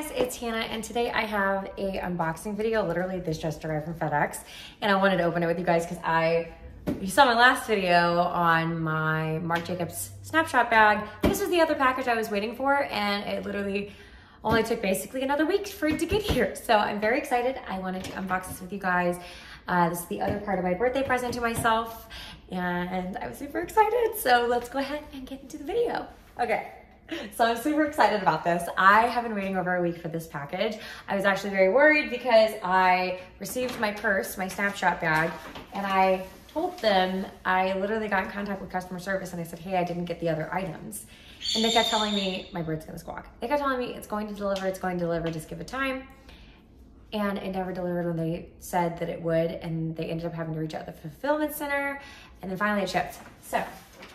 guys, it's Hannah, and today I have a unboxing video. Literally, this just arrived from FedEx, and I wanted to open it with you guys because you saw my last video on my Marc Jacobs snapshot bag. This was the other package I was waiting for, and it literally only took basically another week for it to get here. So I'm very excited. I wanted to unbox this with you guys. This is the other part of my birthday present to myself, and I was super excited. So let's go ahead and get into the video. Okay. So I'm super excited about this. I have been waiting over a week for this package. I was actually very worried because I received my purse, my snapshot bag, and I told them, I literally got in contact with customer service and I said, hey, I didn't get the other items. And they kept telling me, my bird's gonna squawk. They kept telling me it's going to deliver, just give it time. And it never delivered when they said that it would, and they ended up having to reach out to the fulfillment center, and then finally it shipped.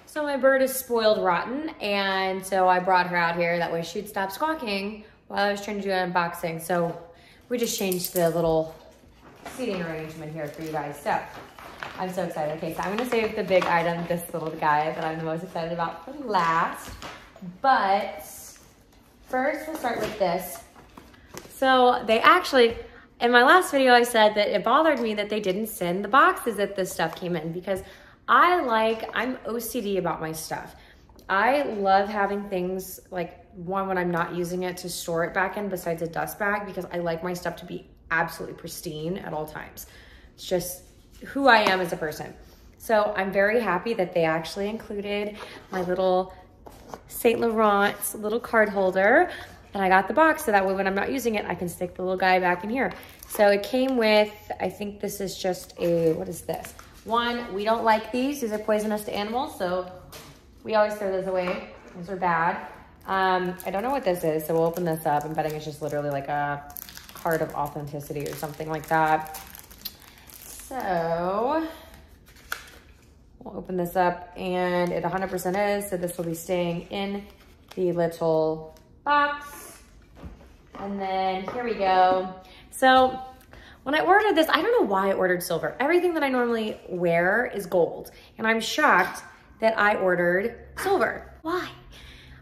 So my bird is spoiled rotten, and so I brought her out here. That way she'd stop squawking while I was trying to do an unboxing. So we just changed the little seating arrangement here for you guys. So I'm so excited. Okay, so I'm gonna save the big item, this little guy that I'm the most excited about, for last. But first we'll start with this. So they actually, in my last video, I said that it bothered me that they didn't send the boxes that this stuff came in, because I'm OCD about my stuff. I love having things like when I'm not using it to store it back in besides a dust bag, because I like my stuff to be absolutely pristine at all times. It's just who I am as a person. So I'm very happy that they actually included my little Saint Laurent little card holder, and I got the box so that way when I'm not using it, I can stick the little guy back in here. So it came with, I think this is just a, what is this? One, we don't like these. These are poisonous to animals, so we always throw those away. Those are bad. I don't know what this is, so we'll open this up. I'm betting it's just literally like a card of authenticity or something like that. So we'll open this up, and it 100% is, so this will be staying in the little box. And then here we go. So when I ordered this, I don't know why I ordered silver. Everything that I normally wear is gold, and I'm shocked that I ordered silver. Why?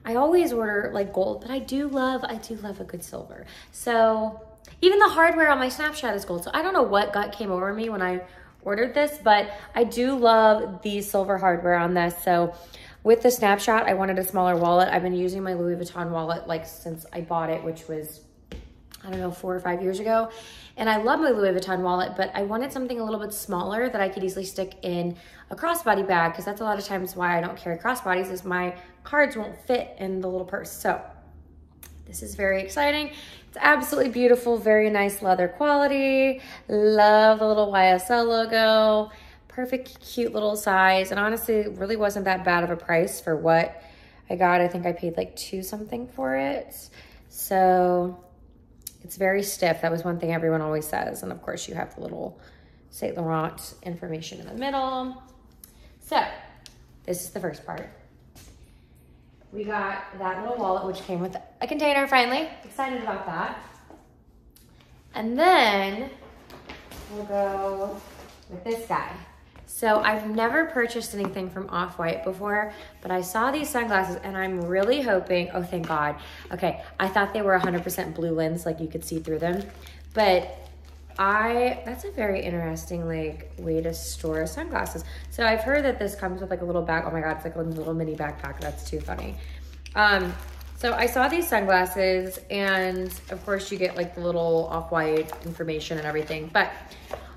I always order like gold, but I do love a good silver. So even the hardware on my Snapchat is gold. So I don't know what came over me when I ordered this, but I do love the silver hardware on this. So with the Snapshot, I wanted a smaller wallet. I've been using my Louis Vuitton wallet like since I bought it, which was, I don't know, 4 or 5 years ago. And I love my Louis Vuitton wallet, but I wanted something a little bit smaller that I could easily stick in a crossbody bag, because that's a lot of times why I don't carry crossbodies, is my cards won't fit in the little purse. So this is very exciting. It's absolutely beautiful, very nice leather quality. Love the little YSL logo. Perfect, cute little size. And honestly, it really wasn't that bad of a price for what I got. I think I paid like $2 something for it. So it's very stiff. That was one thing everyone always says. And of course you have the little Saint Laurent information in the middle. So this is the first part. We got that little wallet, which came with a container finally. Excited about that. And then we'll go with this guy. So I've never purchased anything from Off-White before, but I saw these sunglasses and I'm really hoping, oh, thank God. Okay, I thought they were 100% blue lens, like you could see through them, but that's a very interesting like way to store sunglasses. So I've heard that this comes with like a little bag. Oh my God, it's like a little mini backpack. That's too funny. So I saw these sunglasses, and of course you get like the little Off-White information and everything, but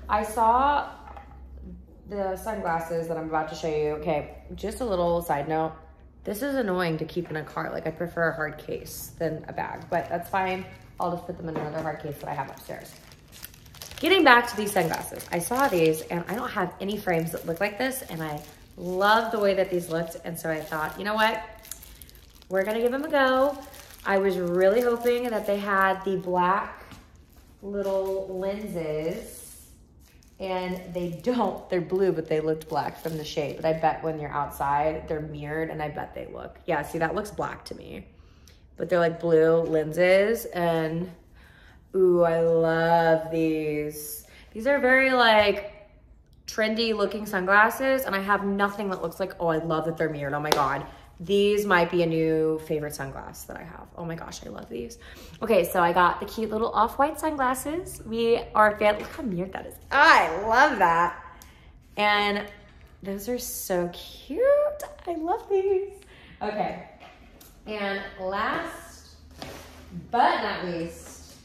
I saw the sunglasses that I'm about to show you. Okay, just a little side note. This is annoying to keep in a car. Like I prefer a hard case than a bag, but that's fine. I'll just put them in another hard case that I have upstairs. Getting back to these sunglasses, I saw these and I don't have any frames that look like this, and I love the way that these looked. And so I thought, you know what? We're gonna give them a go. I was really hoping that they had the black little lenses, and they don't. They're blue, but they looked black from the shade. But I bet when you're outside, they're mirrored, and I bet they look, yeah, see, that looks black to me. But they're like blue lenses, and ooh, I love these. These are very like trendy looking sunglasses, and I have nothing that looks like, oh, I love that they're mirrored. Oh my God, These might be a new favorite sunglass that I have. Oh my gosh, I love these. Okay, so I got the cute little off-white sunglasses. We are fan. Look how weird that is. I love that. And those are so cute. I love these. Okay, and last but not least,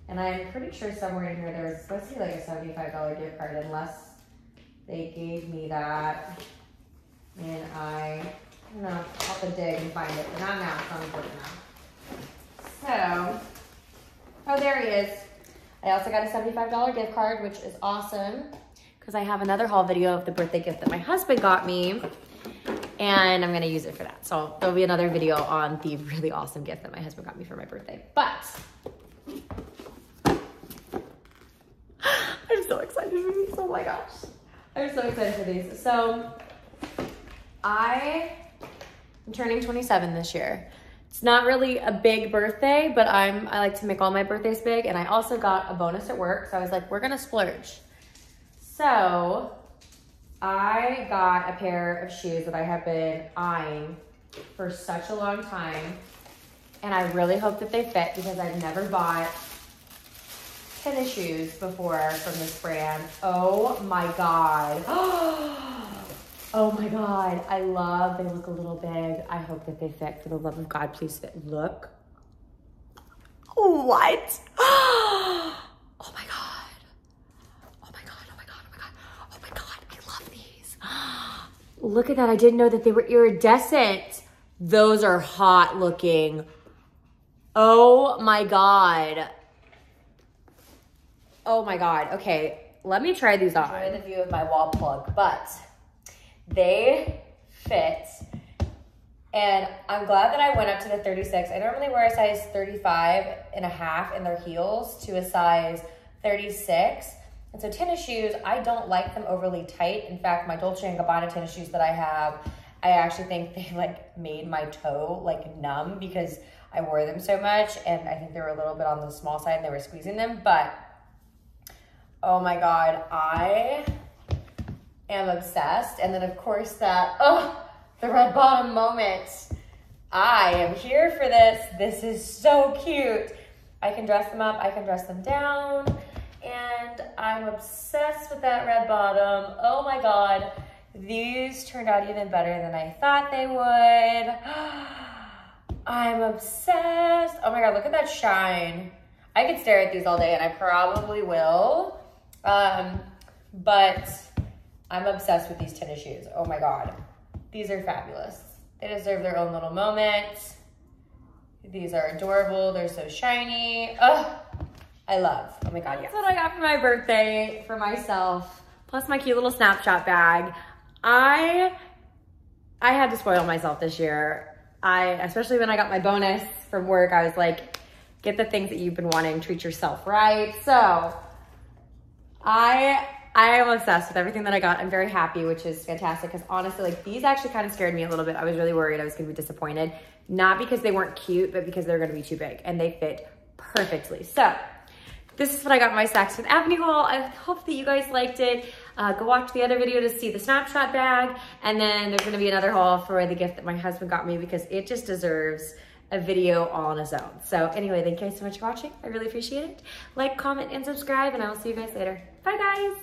and I'm pretty sure somewhere in here there was supposed to be like a $75 gift card, unless they gave me that. And I don't know, I'll have to dig and find it, but not now, it's not important now. So, oh, there he is. I also got a $75 gift card, which is awesome, because I have another haul video of the birthday gift that my husband got me, and I'm gonna use it for that. So there'll be another video on the really awesome gift that my husband got me for my birthday. But, I'm so excited for these, oh my gosh. I'm so excited for these. So, I'm turning 27 this year. It's not really a big birthday, but I like to make all my birthdays big, and I also got a bonus at work, so I was like, we're gonna splurge. So I got a pair of shoes that I have been eyeing for such a long time, and I really hope that they fit because I've never bought tennis shoes before from this brand. Oh my God. Oh my God, I love, they look a little big. I hope that they fit. For the love of God, please fit. Look. What? Oh my God. Oh my God, oh my God, oh my God. Oh my God, I love these. Look at that, I didn't know that they were iridescent. Those are hot looking. Oh my God. Oh my God, okay. Let me try these on. Enjoy the view of my wall plug, but they fit, and I'm glad that I went up to the 36. I normally wear a size 35.5 in their heels to a size 36. And so tennis shoes, I don't like them overly tight. In fact, my Dolce & Gabbana tennis shoes that I have, I actually think they like made my toe like numb because I wore them so much, and I think they were a little bit on the small side and they were squeezing them, but oh my God, I am obsessed. And then of course that, the red bottom moment. I am here for this. This is so cute. I can dress them up, I can dress them down, and I'm obsessed with that red bottom. Oh my God, these turned out even better than I thought they would. I'm obsessed. Oh my God, look at that shine. I could stare at these all day, and I probably will, but I'm obsessed with these tennis shoes. Oh my God. These are fabulous. They deserve their own little moment. These are adorable. They're so shiny. Oh, I love. Oh my God, yeah. That's what I got for my birthday for myself, plus my cute little Snapchat bag. I had to spoil myself this year. Especially when I got my bonus from work, I was like, get the things that you've been wanting, treat yourself right. So I am obsessed with everything that I got. I'm very happy, which is fantastic, because honestly, like, these actually kind of scared me a little bit. I was really worried I was gonna be disappointed. Not because they weren't cute, but because they're gonna be too big, and they fit perfectly. So this is what I got in my Saxon Avenue haul. I hope that you guys liked it. Go watch the other video to see the Snapchat bag, and then there's gonna be another haul for the gift that my husband got me, because it just deserves a video all on its own. So anyway, thank you guys so much for watching. I really appreciate it. Like, comment, and subscribe, and I will see you guys later. Bye, guys.